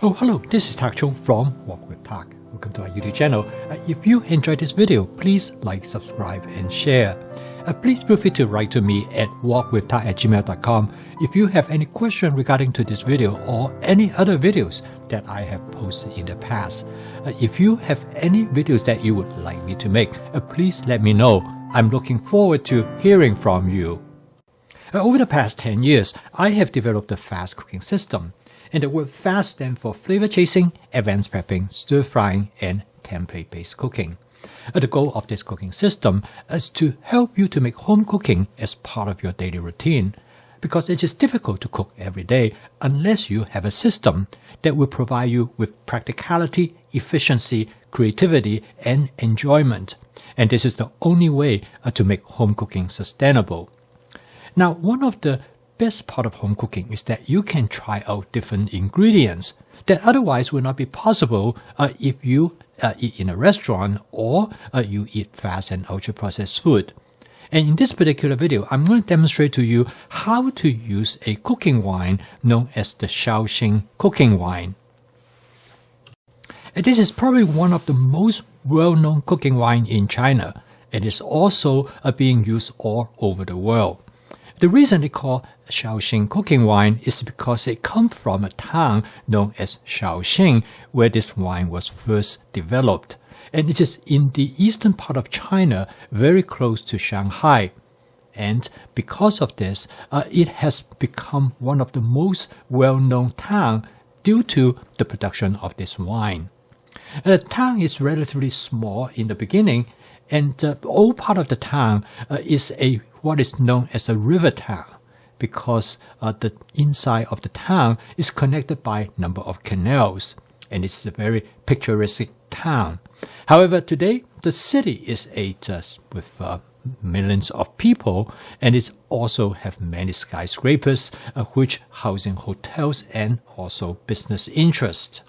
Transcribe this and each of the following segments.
Oh, hello, this is Tak Chung from Walk with Tak. Welcome to our YouTube channel. If you enjoyed this video, please like, subscribe, and share. Please feel free to write to me at walkwithtak@gmail.com if you have any question regarding to this video or any other videos that I have posted in the past. If you have any videos that you would like me to make, please let me know. I'm looking forward to hearing from you. Over the past 10 years, I have developed a fast cooking system. And the word fast stands for flavor chasing, advanced prepping, stir frying, and template-based cooking. The goal of this cooking system is to help you to make home cooking as part of your daily routine, because it is difficult to cook every day unless you have a system that will provide you with practicality, efficiency, creativity, and enjoyment. And this is the only way to make home cooking sustainable. Now, one of the best part of home cooking is that you can try out different ingredients that otherwise would not be possible if you eat in a restaurant or you eat fast and ultra-processed food. And in this particular video, I'm going to demonstrate to you how to use a cooking wine known as the Shaoxing cooking wine. And this is probably one of the most well-known cooking wine in China, and is also being used all over the world. The reason it's called Shaoxing cooking wine is because it comes from a town known as Shaoxing, where this wine was first developed. And it is in the eastern part of China, very close to Shanghai. And because of this, it has become one of the most well-known towns due to the production of this wine. The town is relatively small in the beginning, and the old part of the town is what is known as a river town, because the inside of the town is connected by a number of canals, and it's a very picturesque town. However, today the city is with millions of people, and it also have many skyscrapers, which housing hotels and also business interests.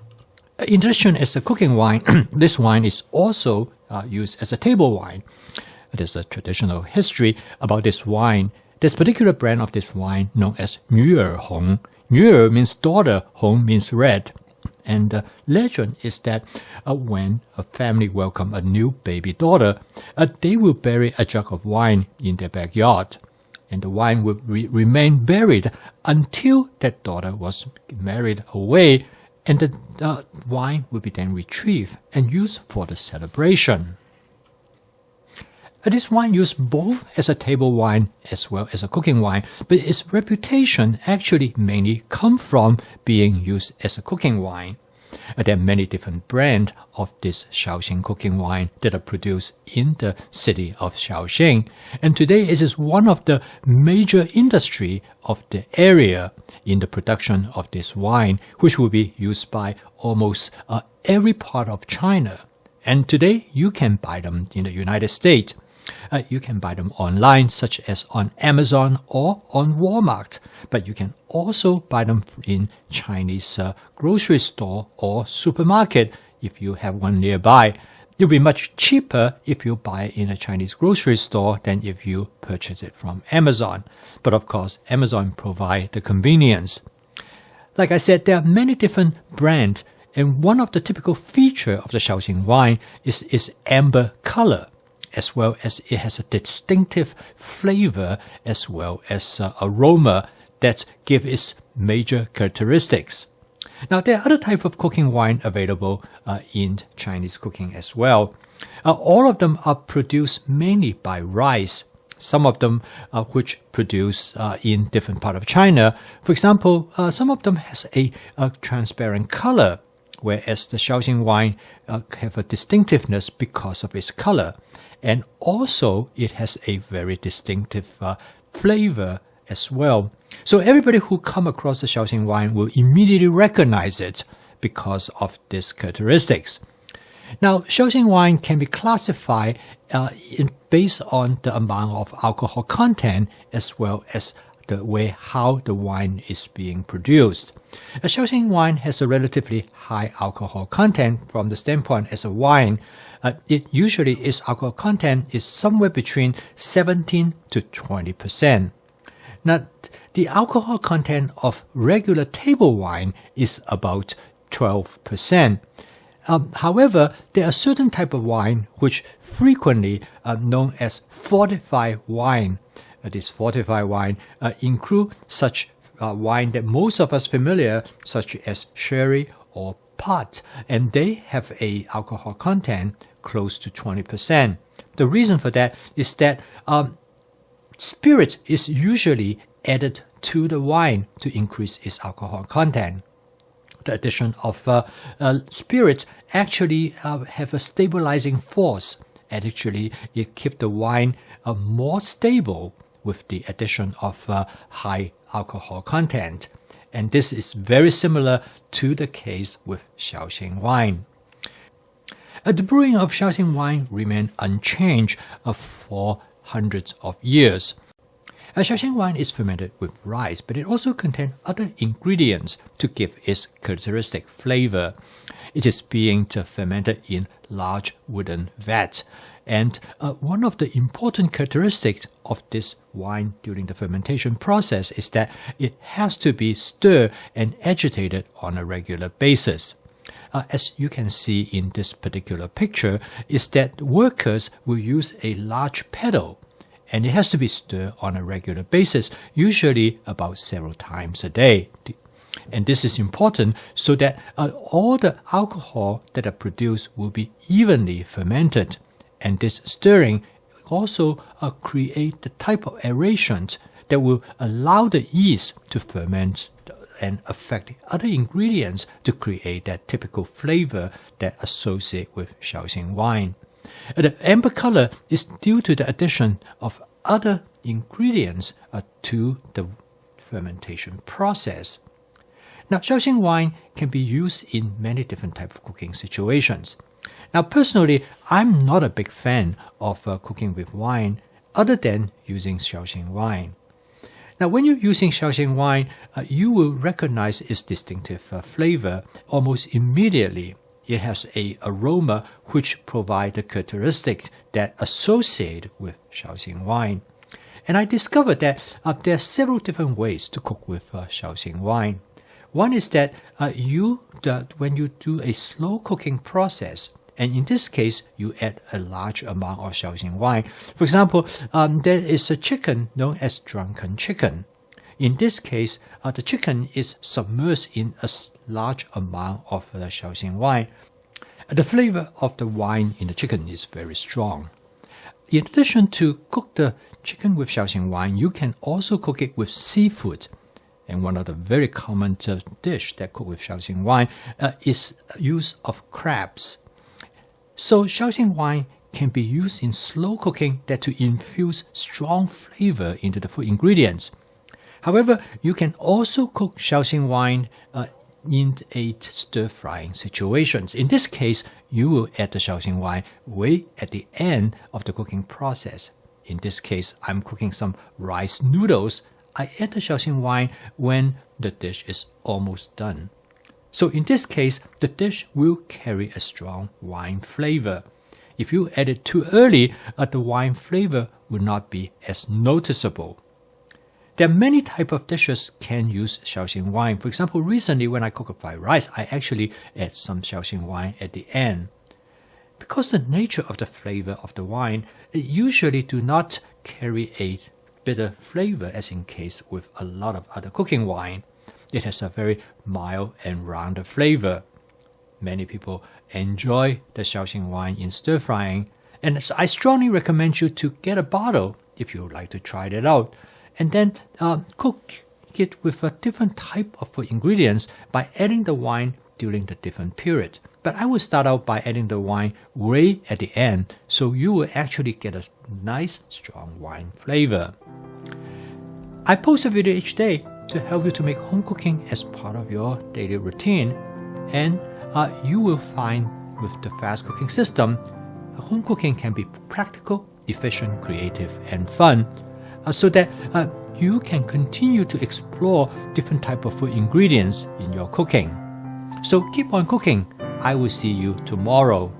In addition as a cooking wine, this wine is also used as a table wine. There's a traditional history about this wine. This particular brand of this wine known as 女儿红. 女儿 means daughter, 红 means red. And the legend is that when a family welcomes a new baby daughter, they will bury a jug of wine in their backyard. And the wine will remain buried until that daughter was married away, and the wine will be then retrieved and used for the celebration. This wine used both as a table wine as well as a cooking wine, but its reputation actually mainly comes from being used as a cooking wine. There are many different brands of this Shaoxing cooking wine that are produced in the city of Shaoxing, and today it is one of the major industry of the area in the production of this wine, which will be used by almost every part of China. And today you can buy them in the United States. You can buy them online, such as on Amazon or on Walmart, but you can also buy them in Chinese grocery store or supermarket if you have one nearby. It will be much cheaper if you buy it in a Chinese grocery store than if you purchase it from Amazon. But of course, Amazon provides the convenience. Like I said, there are many different brands, and one of the typical features of the Shaoxing wine is its amber color, as well as it has a distinctive flavor as well as aroma that give its major characteristics. Now, there are other types of cooking wine available in Chinese cooking as well. All of them are produced mainly by rice. Some of them which produce in different part of China. For example, some of them has a transparent color, whereas the Shaoxing wine have a distinctiveness because of its color. And also, it has a very distinctive flavor as well. So everybody who come across the Shaoxing wine will immediately recognize it because of these characteristics. Now, Shaoxing wine can be classified based on the amount of alcohol content as well as the way how the wine is being produced. A Shaoxing wine has a relatively high alcohol content from the standpoint as a wine. It usually its alcohol content is somewhere between 17 to 20%. Now, the alcohol content of regular table wine is about 12%. However, there are certain type of wine which frequently are known as fortified wine. This fortified wine include such wine that most of us familiar, such as sherry or pot, and they have a alcohol content close to 20%. The reason for that is that spirit is usually added to the wine to increase its alcohol content. The addition of spirit actually have a stabilizing force, and actually it keeps the wine more stable with the addition of high alcohol content. And this is very similar to the case with Shaoxing wine. The brewing of Shaoxing wine remained unchanged for hundreds of years. Shaoxing wine is fermented with rice, but it also contains other ingredients to give its characteristic flavor. It is being fermented in large wooden vats. And one of the important characteristics of this wine during the fermentation process is that it has to be stirred and agitated on a regular basis. As you can see in this particular picture, is that workers will use a large paddle, and it has to be stirred on a regular basis, usually about several times a day. And this is important so that all the alcohol that are produced will be evenly fermented. And this stirring also create the type of aerations that will allow the yeast to ferment and affect the other ingredients to create that typical flavor that associate with Shaoxing wine. The amber color is due to the addition of other ingredients to the fermentation process. Now, Shaoxing wine can be used in many different types of cooking situations. Now, personally, I'm not a big fan of cooking with wine other than using Shaoxing wine. Now, when you're using Shaoxing wine, you will recognize its distinctive flavor almost immediately. It has an aroma which provides the characteristics that associate with Shaoxing wine. And I discovered that there are several different ways to cook with Shaoxing wine. One is that when you do a slow cooking process, and in this case, you add a large amount of Shaoxing wine. For example, there is a chicken known as drunken chicken. In this case, the chicken is submerged in a large amount of the Shaoxing wine. The flavor of the wine in the chicken is very strong. In addition to cook the chicken with Shaoxing wine, you can also cook it with seafood. And one of the very common dish that cook with Shaoxing wine is use of crabs. So Shaoxing wine can be used in slow cooking to infuse strong flavor into the food ingredients. However, you can also cook Shaoxing wine in a stir-frying situations. In this case, you will add the Shaoxing wine way at the end of the cooking process. In this case, I'm cooking some rice noodles. I add the Shaoxing wine when the dish is almost done. So in this case, the dish will carry a strong wine flavor. If you add it too early, the wine flavor will not be as noticeable. There are many types of dishes can use Shaoxing wine. For example, recently when I cook a fried rice, I actually add some Shaoxing wine at the end. Because the nature of the flavor of the wine, it usually do not carry a bitter flavor as in case with a lot of other cooking wine. It has a very mild and rounded flavor. Many people enjoy the Shaoxing wine in stir frying, and I strongly recommend you to get a bottle if you would like to try it out, and then cook it with a different type of food ingredients by adding the wine during the different period. But I will start out by adding the wine way at the end, so you will actually get a nice strong wine flavor. I post a video each day to help you to make home cooking as part of your daily routine, and you will find with the fast cooking system, home cooking can be practical, efficient, creative, and fun, so that you can continue to explore different type of food ingredients in your cooking. So keep on cooking. I will see you tomorrow.